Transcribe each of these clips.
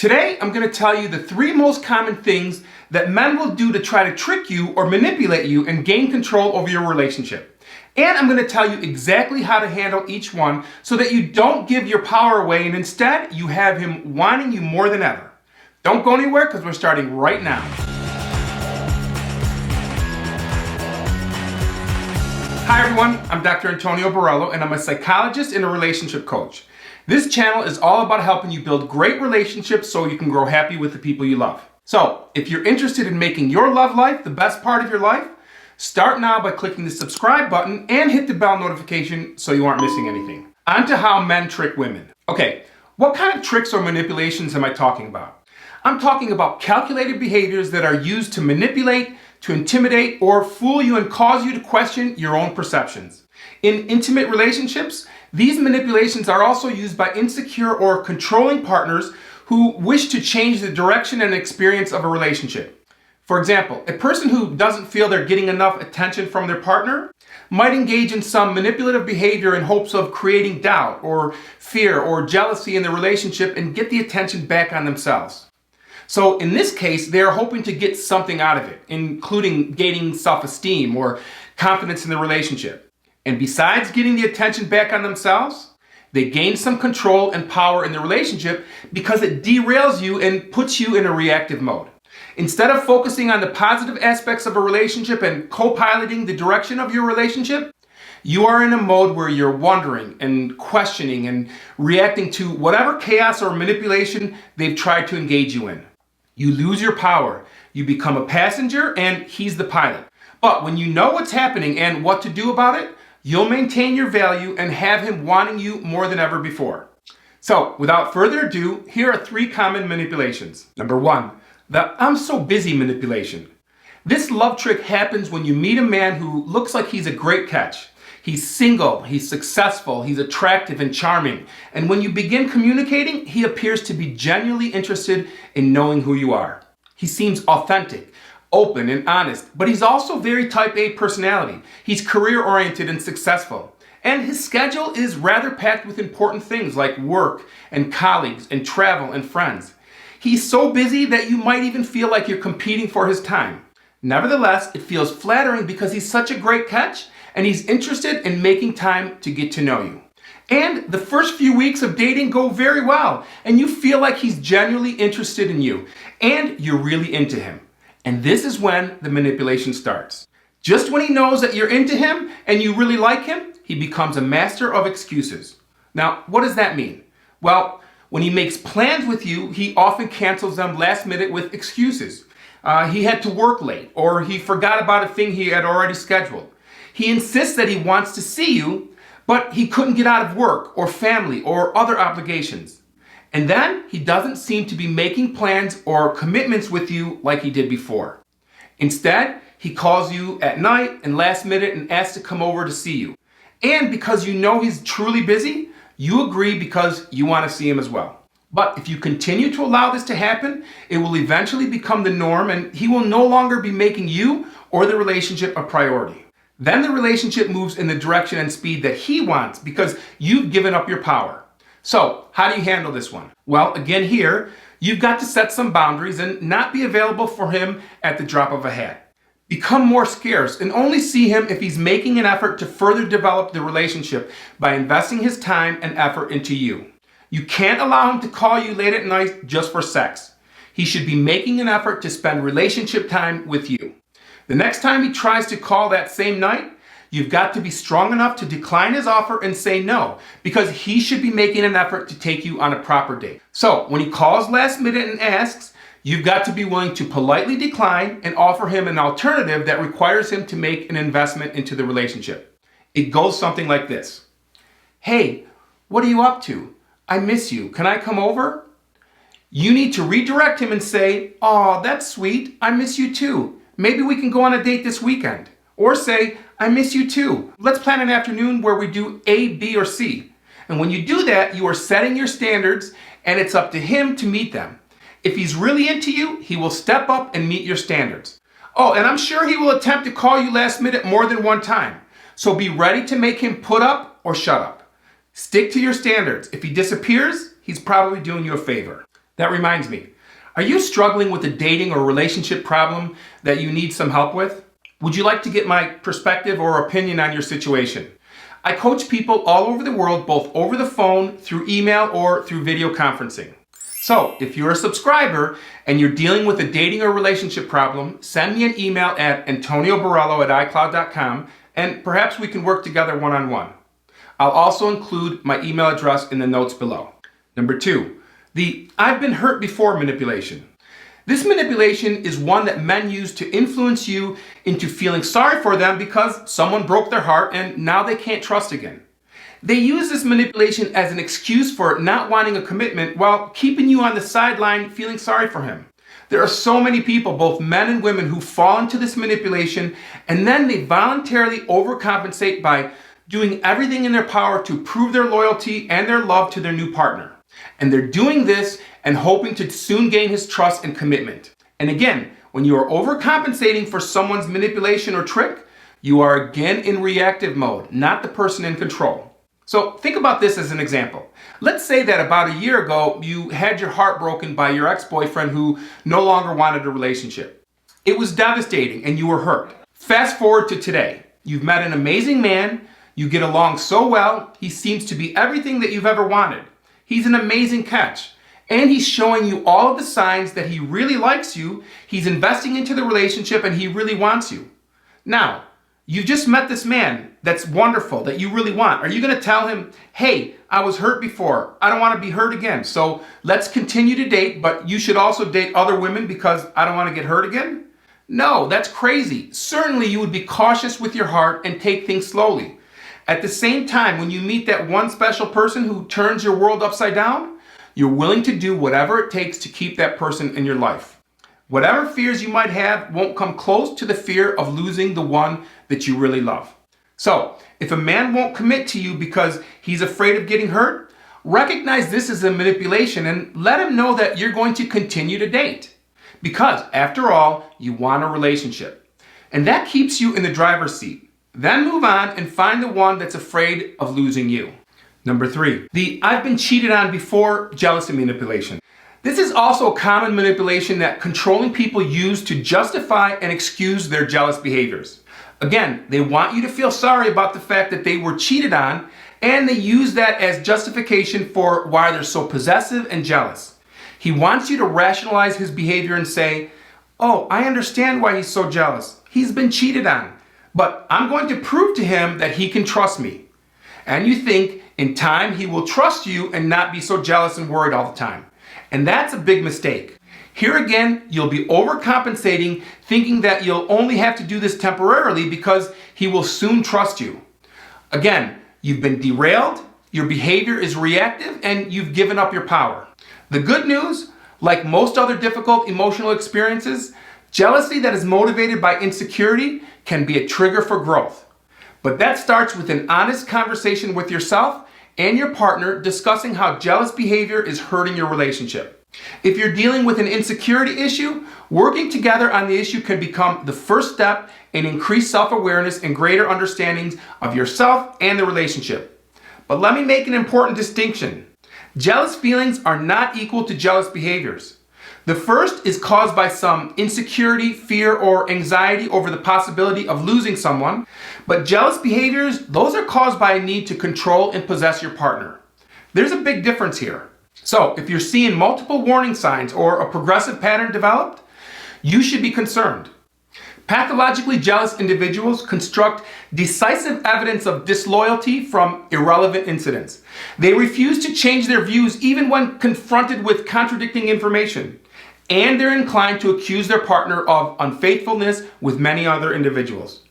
Today, I'm going to tell you the 3 most common things that men will do to try to trick you or manipulate you and gain control over your relationship. And I'm going to tell you exactly how to handle each one so that you don't give your power away and instead you have him wanting you more than ever. Don't go anywhere because we're starting right now. Hi everyone, I'm Dr. Antonio Borrello and I'm a psychologist and a relationship coach. This channel is all about helping you build great relationships so you can grow happy with the people you love. So, if you're interested in making your love life the best part of your life, start now by clicking the subscribe button and hit the bell notification so you aren't missing anything. On to how men trick women. Okay, what kind of tricks or manipulations am I talking about? I'm talking about calculated behaviors that are used to manipulate, to intimidate, or fool you and cause you to question your own perceptions. In intimate relationships, these manipulations are also used by insecure or controlling partners who wish to change the direction and experience of a relationship. For example, a person who doesn't feel they're getting enough attention from their partner might engage in some manipulative behavior in hopes of creating doubt or fear or jealousy in the relationship and get the attention back on themselves. So in this case, they're hoping to get something out of it, including gaining self-esteem or confidence in the relationship. And besides getting the attention back on themselves, they gain some control and power in the relationship because it derails you and puts you in a reactive mode. Instead of focusing on the positive aspects of a relationship and co-piloting the direction of your relationship, you are in a mode where you're wondering and questioning and reacting to whatever chaos or manipulation they've tried to engage you in. You lose your power. You become a passenger and he's the pilot. But when you know what's happening and what to do about it, you'll maintain your value and have him wanting you more than ever before. So, without further ado, here are 3 common manipulations. Number 1, the "I'm so busy" manipulation. This love trick happens when you meet a man who looks like he's a great catch. He's single, he's successful, he's attractive and charming. And when you begin communicating, he appears to be genuinely interested in knowing who you are. He seems authentic, open and honest, but he's also very type A personality. He's career-oriented and successful. And his schedule is rather packed with important things like work and colleagues and travel and friends. He's so busy that you might even feel like you're competing for his time. Nevertheless, it feels flattering because he's such a great catch and he's interested in making time to get to know you. And the first few weeks of dating go very well and you feel like he's genuinely interested in you and you're really into him. And this is when the manipulation starts. Just when he knows that you're into him and you really like him, he becomes a master of excuses. Now, what does that mean? Well, when he makes plans with you, he often cancels them last minute with excuses. He had to work late, or he forgot about a thing he had already scheduled. He insists that he wants to see you, but he couldn't get out of work or family or other obligations. And then he doesn't seem to be making plans or commitments with you like he did before. Instead, he calls you at night and last minute and asks to come over to see you. And because you know he's truly busy, you agree because you want to see him as well. But if you continue to allow this to happen, it will eventually become the norm and he will no longer be making you or the relationship a priority. Then the relationship moves in the direction and speed that he wants because you've given up your power. So, how do you handle this one? Well, again here, you've got to set some boundaries and not be available for him at the drop of a hat. Become more scarce and only see him if he's making an effort to further develop the relationship by investing his time and effort into you. You can't allow him to call you late at night just for sex. He should be making an effort to spend relationship time with you. The next time he tries to call that same night, you've got to be strong enough to decline his offer and say no, because he should be making an effort to take you on a proper date. So when he calls last minute and asks, you've got to be willing to politely decline and offer him an alternative that requires him to make an investment into the relationship. It goes something like this. "Hey, what are you up to? I miss you. Can I come over?" You need to redirect him and say, "Aw, that's sweet. I miss you too. Maybe we can go on a date this weekend." Or say, "I miss you too. Let's plan an afternoon where we do A, B, or C." And when you do that, you are setting your standards and it's up to him to meet them. If he's really into you, he will step up and meet your standards. Oh, and I'm sure he will attempt to call you last minute more than one time. So be ready to make him put up or shut up. Stick to your standards. If he disappears, he's probably doing you a favor. That reminds me, are you struggling with a dating or relationship problem that you need some help with? Would you like to get my perspective or opinion on your situation? I coach people all over the world, both over the phone, through email, or through video conferencing. So if you're a subscriber and you're dealing with a dating or relationship problem, send me an email at antonioborrello@icloud.com and perhaps we can work together one-on-one. I'll also include my email address in the notes below. Number 2, the I've been hurt before manipulation. This manipulation is one that men use to influence you into feeling sorry for them because someone broke their heart and now they can't trust again. They use this manipulation as an excuse for not wanting a commitment while keeping you on the sideline feeling sorry for him. There are so many people, both men and women, who fall into this manipulation and then they voluntarily overcompensate by doing everything in their power to prove their loyalty and their love to their new partner. And they're doing this and hoping to soon gain his trust and commitment. And again, when you are overcompensating for someone's manipulation or trick, you are again in reactive mode, not the person in control. So think about this as an example. Let's say that about a year ago, you had your heart broken by your ex-boyfriend who no longer wanted a relationship. It was devastating and you were hurt. Fast forward to today. You've met an amazing man. You get along so well. He seems to be everything that you've ever wanted. He's an amazing catch. And he's showing you all of the signs that he really likes you. He's investing into the relationship and he really wants you. Now, you've just met this man that's wonderful, that you really want. Are you going to tell him, hey, I was hurt before. I don't want to be hurt again. So let's continue to date, but you should also date other women because I don't want to get hurt again? No, that's crazy. Certainly you would be cautious with your heart and take things slowly. At the same time, when you meet that one special person who turns your world upside down, you're willing to do whatever it takes to keep that person in your life. Whatever fears you might have won't come close to the fear of losing the one that you really love. So, if a man won't commit to you because he's afraid of getting hurt, recognize this as a manipulation and let him know that you're going to continue to date. Because, after all, you want a relationship. And that keeps you in the driver's seat. Then move on and find the one that's afraid of losing you. Number 3, the I've been cheated on before jealousy manipulation. This is also a common manipulation that controlling people use to justify and excuse their jealous behaviors. Again, they want you to feel sorry about the fact that they were cheated on, and they use that as justification for why they're so possessive and jealous. He wants you to rationalize his behavior and say, oh, I understand why he's so jealous. He's been cheated on, but I'm going to prove to him that he can trust me. And you think in time he will trust you and not be so jealous and worried all the time. And that's a big mistake. Here again, you'll be overcompensating, thinking that you'll only have to do this temporarily because he will soon trust you. Again, you've been derailed, your behavior is reactive, and you've given up your power. The good news, like most other difficult emotional experiences, jealousy that is motivated by insecurity can be a trigger for growth. But that starts with an honest conversation with yourself and your partner discussing how jealous behavior is hurting your relationship. If you're dealing with an insecurity issue, working together on the issue can become the first step in increased self-awareness and greater understandings of yourself and the relationship. But let me make an important distinction. Jealous feelings are not equal to jealous behaviors. The first is caused by some insecurity, fear, or anxiety over the possibility of losing someone, but jealous behaviors, those are caused by a need to control and possess your partner. There's a big difference here. So, if you're seeing multiple warning signs or a progressive pattern developed, you should be concerned. Pathologically jealous individuals construct decisive evidence of disloyalty from irrelevant incidents. They refuse to change their views even when confronted with contradicting information. And they're inclined to accuse their partner of unfaithfulness with many other individuals.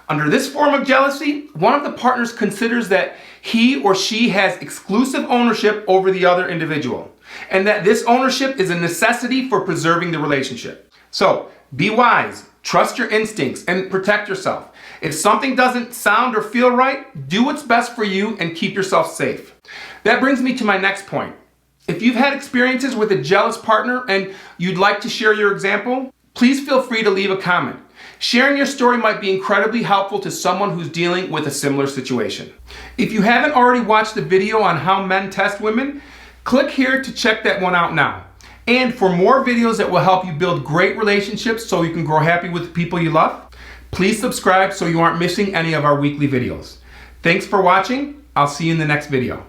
Under this form of jealousy, one of the partners considers that he or she has exclusive ownership over the other individual, and that this ownership is a necessity for preserving the relationship. So, be wise, trust your instincts, and protect yourself. If something doesn't sound or feel right, do what's best for you and keep yourself safe. That brings me to my next point. If you've had experiences with a jealous partner and you'd like to share your example, please feel free to leave a comment. Sharing your story might be incredibly helpful to someone who's dealing with a similar situation. If you haven't already watched the video on how men test women, click here to check that one out now. And for more videos that will help you build great relationships so you can grow happy with the people you love, please subscribe so you aren't missing any of our weekly videos. Thanks for watching. I'll see you in the next video.